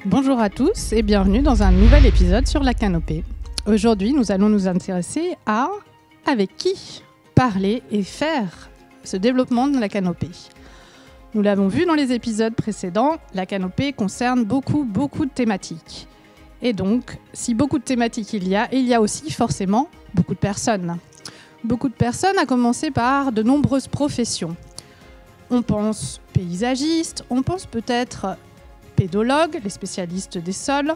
Bonjour à tous et bienvenue dans un nouvel épisode sur la canopée. Aujourd'hui, nous allons nous intéresser à avec qui parler et faire ce développement de la canopée. Nous l'avons vu dans les épisodes précédents, la canopée concerne beaucoup de thématiques. Et donc, si beaucoup de thématiques il y a aussi forcément beaucoup de personnes. Beaucoup de personnes, à commencer par de nombreuses professions. On pense paysagistes, on pense peut-être pédologues, les spécialistes des sols,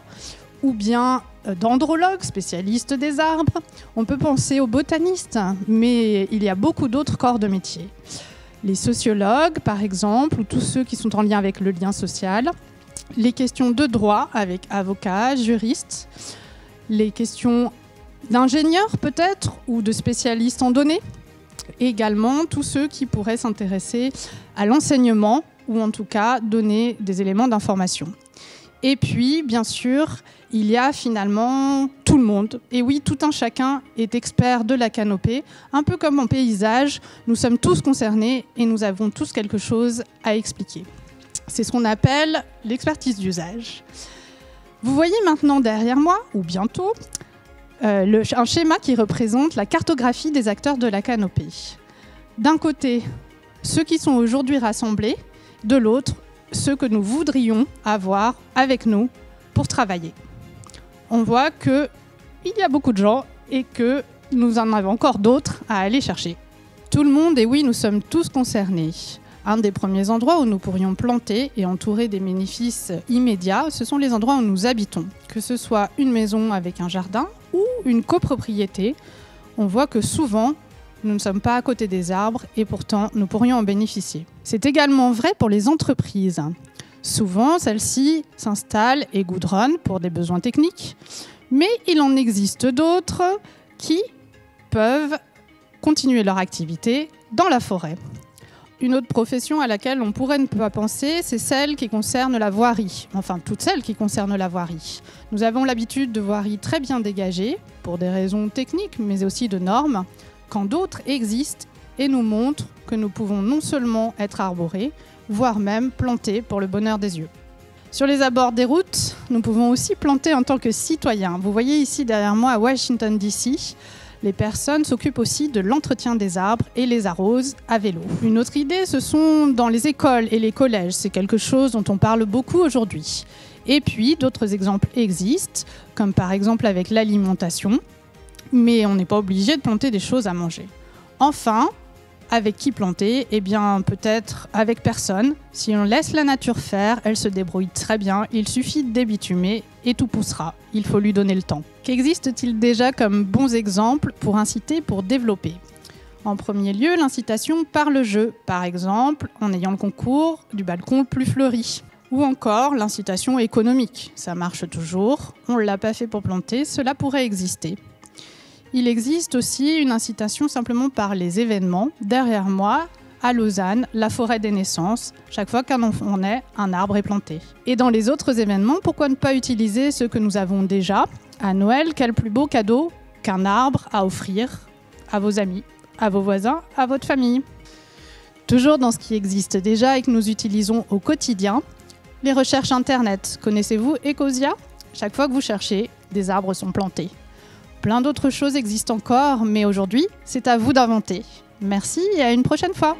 ou bien dendrologues, spécialistes des arbres. On peut penser aux botanistes, mais il y a beaucoup d'autres corps de métier. Les sociologues, par exemple, ou tous ceux qui sont en lien avec le lien social. Les questions de droit avec avocats, juristes. Les questions d'ingénieurs peut-être, ou de spécialistes en données. Et également tous ceux qui pourraient s'intéresser à l'enseignement, ou en tout cas donner des éléments d'information. Et puis, bien sûr, il y a finalement tout le monde. Et oui, tout un chacun est expert de la canopée. Un peu comme en paysage, nous sommes tous concernés et nous avons tous quelque chose à expliquer. C'est ce qu'on appelle l'expertise d'usage. Vous voyez maintenant derrière moi, ou bientôt, un schéma qui représente la cartographie des acteurs de la canopée. D'un côté, ceux qui sont aujourd'hui rassemblés, de l'autre, ceux que nous voudrions avoir avec nous pour travailler. On voit qu'il y a beaucoup de gens et que nous en avons encore d'autres à aller chercher. Tout le monde, et oui, nous sommes tous concernés. Un des premiers endroits où nous pourrions planter et entourer des bénéfices immédiats, ce sont les endroits où nous habitons. Que ce soit une maison avec un jardin ou une copropriété, on voit que souvent, nous ne sommes pas à côté des arbres et pourtant, nous pourrions en bénéficier. C'est également vrai pour les entreprises. Souvent, celles-ci s'installent et goudronnent pour des besoins techniques, mais il en existe d'autres qui peuvent continuer leur activité dans la forêt. Une autre profession à laquelle on pourrait ne pas penser, c'est celle qui concerne la voirie. Enfin, toutes celles qui concernent la voirie. Nous avons l'habitude de voiries très bien dégagées, pour des raisons techniques, mais aussi de normes, quand d'autres existent et nous montrent que nous pouvons non seulement être arborés, voire même plantés pour le bonheur des yeux. Sur les abords des routes, nous pouvons aussi planter en tant que citoyens. Vous voyez ici derrière moi à Washington DC, les personnes s'occupent aussi de l'entretien des arbres et les arrosent à vélo. Une autre idée, ce sont dans les écoles et les collèges. C'est quelque chose dont on parle beaucoup aujourd'hui. Et puis, d'autres exemples existent, comme par exemple avec l'alimentation, mais on n'est pas obligé de planter des choses à manger. Enfin, avec qui planter ? Eh bien, peut-être avec personne. Si on laisse la nature faire, elle se débrouille très bien. Il suffit de débitumer et tout poussera. Il faut lui donner le temps. Qu'existe-t-il déjà comme bons exemples pour inciter, pour développer ? En premier lieu, l'incitation par le jeu. Par exemple, en ayant le concours du balcon le plus fleuri. Ou encore l'incitation économique. Ça marche toujours. On ne l'a pas fait pour planter, cela pourrait exister. Il existe aussi une incitation simplement par les événements. Derrière moi, à Lausanne, la forêt des naissances. Chaque fois qu'un enfant naît, un arbre est planté. Et dans les autres événements, pourquoi ne pas utiliser ce que nous avons déjà ? À Noël, quel plus beau cadeau qu'un arbre à offrir à vos amis, à vos voisins, à votre famille. Toujours dans ce qui existe déjà et que nous utilisons au quotidien, les recherches Internet. Connaissez-vous Ecosia ? Chaque fois que vous cherchez, des arbres sont plantés. Plein d'autres choses existent encore, mais aujourd'hui, c'est à vous d'inventer. Merci et à une prochaine fois.